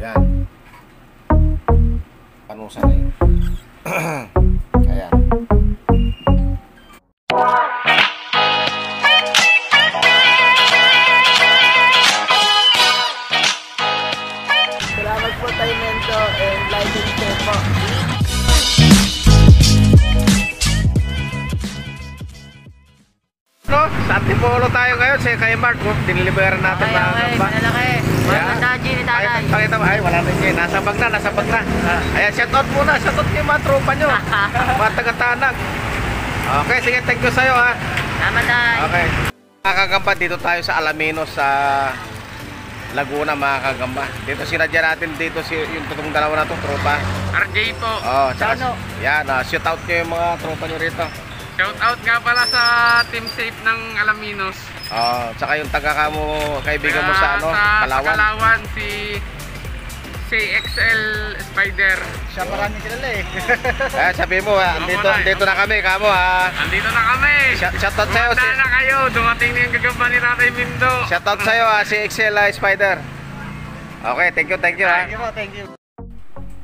Yan. Panusa na yun. Ayan. Salamat po tayo Mento and like and share po. No, sa Antipolo tayo ngayon sa kay Mark. Diniliberan natin mga gamba. Malaki. Maganda ni Ay, tatay. pakita mo. Ay, wala na siya. Nasa bag na, nasa bag na. Ayan, shoutout muna. Shoutout kayo mga tropa nyo. Mga taga-tanag. Okay, sige, thank you sa'yo ha. Tama tayo. Okay. Mga kagamba, dito tayo sa Alaminos sa Laguna mga kagamba. Dito sinadya natin dito yung tutong dalawa na itong tropa. RJ po. Oh, tsaka, Ano? yan, shoutout nyo yung mga tropa nyo rito. Shout out nga pala sa Team Safe ng Alaminos. Oh, tsaka yung taga-kamo, kaibigan mo sa ano, Palawan. Palawan, si CXL Spider. Siya maraming kilala eh. Sabi mo, dito na kami, kamo ha. Andito na kami. Shoutout sa'yo. Kumanda na kayo. Dumating na yung gagamba ni Tatay Mindo. Shoutout sa'yo ha, si XL Spider. Okay, thank you ha. Thank you po, thank you.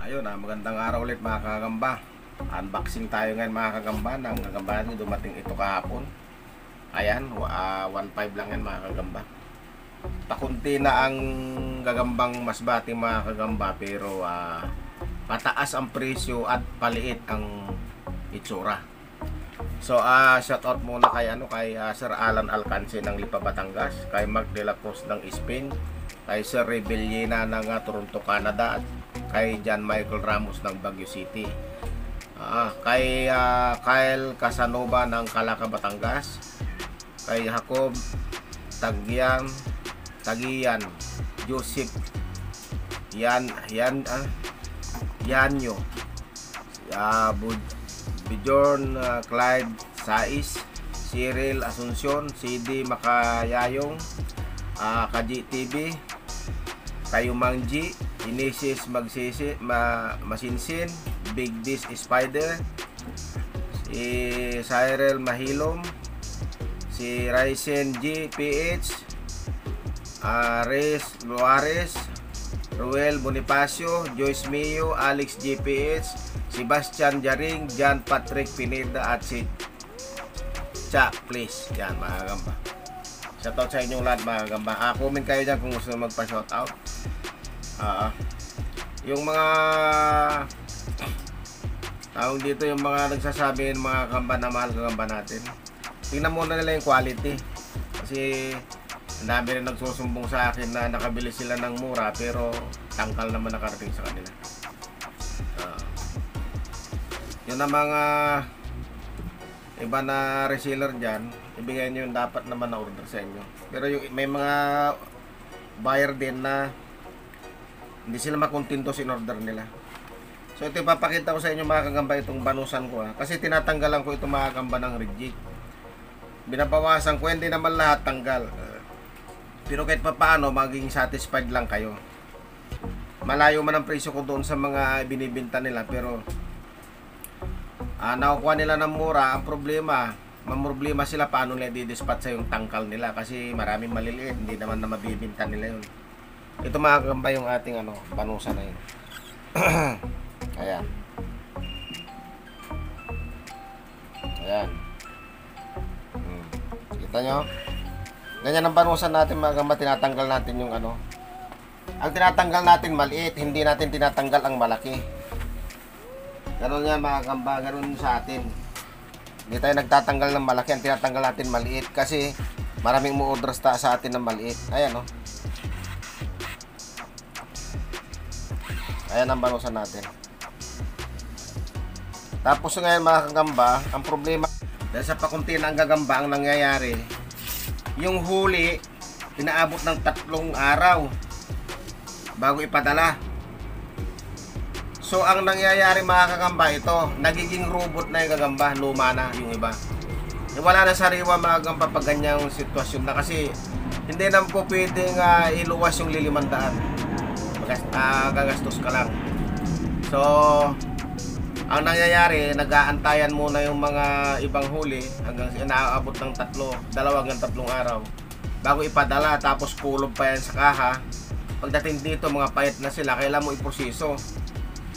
Ayun magandang araw ulit mga kagamba. Unboxing tayo ngayon mga kagamba ng gagamba nyo dumating ito kahapon. Ayan, 1.5 lang yan mga kagamba. Pakunti na ang gagambang masbati mga kagamba, pero pataas ang presyo at paliit ang itsura. So shoutout muna kay Sir Alan Alcance ng Lipa, Batangas, kay Mark de la Cruz ng Spain, kay Sir Rebellina ng Toronto, Canada, at kay John Michael Ramos ng Baguio City. Kay Kyle Casanova ng Calaca, Batangas, kay Jacob Tagian Joseph Yanyo, Bjorn Clyde Sais, Cyril Asuncion, CD Makayayong, Kaji TV, kayo Mangji, Inesis Masinsin, Big Dish Spider, si Cyril Mahilom, si Ryzen GPH, Ares Luares, Ruel Bonifacio, Joyce Mio, Alex GPH, Sebastian Jaring, John Patrick Pineda, at si Cha, please. Yan mga gamba. Shoutout sa inyong lahat mga gamba. Comment kayo dyan kung gusto magpa-shoutout. Yung mga tawag dito, yung mga nagsasabi ng mga gamba na mahal kagamba natin, tingnan muna nila yung quality. Kasi ang dami rin nagsusumbong sa akin na nakabili sila ng mura pero tangkal naman nakarating sa kanila. Yun ang mga iba na reseller dyan, ibigay nyo yung dapat naman na order sa inyo. Pero yung, may mga buyer din na hindi sila makontento sa in-order nila. So ito ipapakita ko sa inyo mga kagamba, itong banusan ko kasi tinatanggalan ko itong mga kagamba ng reject. Binabawasan ko, hindi naman lahat tanggal. Pero kahit pa paano, maging satisfied lang kayo. Malayo man ang presyo ko doon sa mga binibinta nila, pero nakukuha nila ng mura. Ang problema, mamroblema sila paano nila di-dispatch sa yung tangkal nila kasi maraming maliliit, hindi naman na mabibinta nila yun. Ito mga kagamba yung ating banusa na yun. Ayan. Ayan. Kita nyo? Ganyan ang banusan natin mga kagamba. Tinatanggal natin yung ang tinatanggal natin maliit, hindi natin tinatanggal ang malaki. Ganun yan mga kagamba, ganun sa atin. Hindi tayo nagtatanggal ng malaki, ang tinatanggal natin maliit kasi maraming mu-order sa atin ng maliit. Ayan Ayan ang banusan natin. Tapos ngayon mga kagamba, ang problema dahil sa pakunti na ang gagamba ang nangyayari, yung huli inaabot ng 3 araw bago ipadala. So ang nangyayari mga kagamba, ito nagiging robot na yung gagamba, luma na yung iba. Wala na sariwa mga kagamba pag ganyang sitwasyon na, kasi hindi na po pwedeng iluwas yung lilimandaan. Gagastos ka lang. So ang nangyayari, nag-aantayan muna yung mga ibang huli hanggang inaabot ng 2 hanggang 3 araw bago ipadala, tapos kulob pa yan sa kaha. pagdating dito mga payat na sila, kailangan mo iproseso.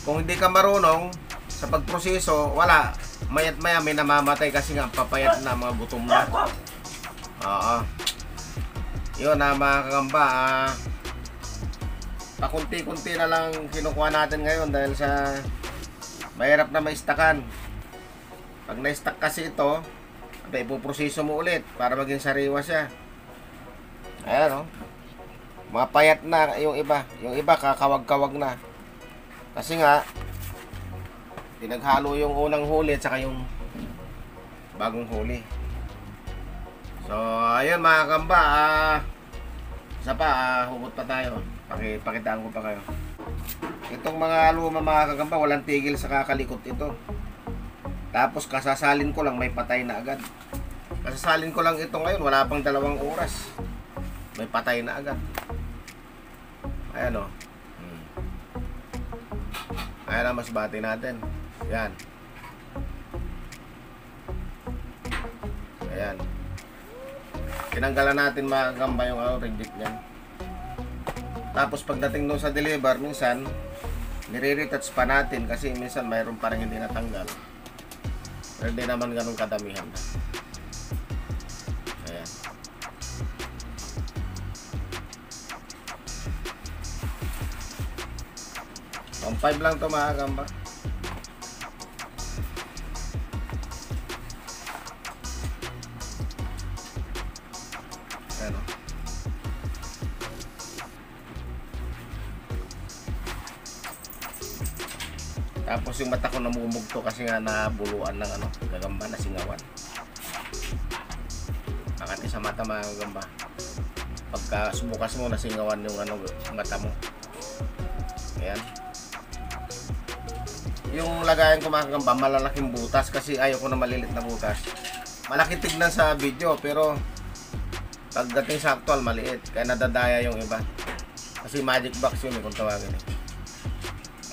Kung hindi ka marunong sa pagproseso, wala, mayat maya may namamatay kasi nga papayat na, mga gutom na. Oo. Yun na mga kagamba, pakunti-kunti na lang kinukuha natin ngayon dahil sa mahirap na maistakan. Pag na-stack kasi ito, ipoproseso mo ulit para maging sariwa siya. Ayan, oh. Mga payat na yung iba kakawag-kawag na. Kasi nga pinaghalo yung unang huli at saka yung bagong huli. So ayun mga kamba, isa pa, hugot pa tayo. Pakitaan ko pa kayo. Itong mga luma mga kagamba, walang tigil sa kakalikot ito. Tapos kasasalin ko lang, may patay na agad. Kasasalin ko lang ito ngayon, wala pang 2 oras. May patay na agad. Ayan o. Ayan na, mas bati natin. Yan. Ayan. Tinanggalan natin mga kagamba yung reject niyan. Tapos pagdating doon sa deliver, minsan nire-retouch pa natin kasi minsan mayroon parang hindi natanggal. Pero hindi naman ganun kadamihan. Ayan. Pang 5 lang to mga kagamba. Ayan o. Tapos yung mata ko namumugto kasi nga nabuluan ng gagamba na singawan. Makati sa mata mga gagamba. Pagka subukas mo nasingawan yung mata mo. Ayan. Yung lagayan ko mga kagamba, malalaking butas kasi ayaw ko na malilit na butas. Malaki tignan sa video pero pagdating sa actual maliit. Kaya nadadaya yung iba. Kasi magic box yun kung tawagin eh.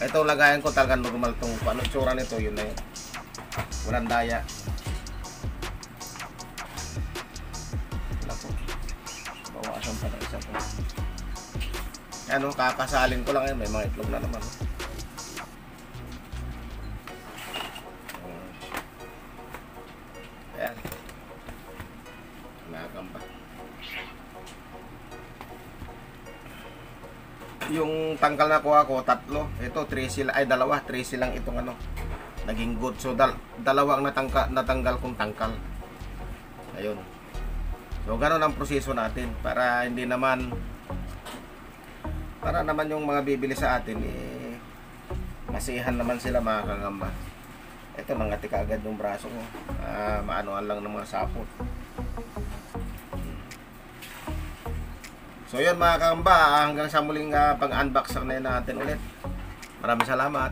Ito lagayan ko talaga normal tong ano tsura nito, yun na yun. Walang daya. Naku. Bawasan pa ng isa po. Ano, kakasalin ko lang yun. May mga itlog na naman. Ayan. Nagamba. Yung tangkal na kuha ko, 3. Ito, 3 sila, ay 2, 3 silang itong naging good. So, dalawang natanggal kong tangkal. Ayun. So, ganun ang proseso natin para hindi naman, para naman yung mga bibili sa atin, masihan naman sila mga kagamba. Ito, nangati ka agad yung braso ko. Maanuan lang ng mga sapot. So yun mga kagamba, hanggang sa muling pag-unbox na natin ulit. Maraming salamat.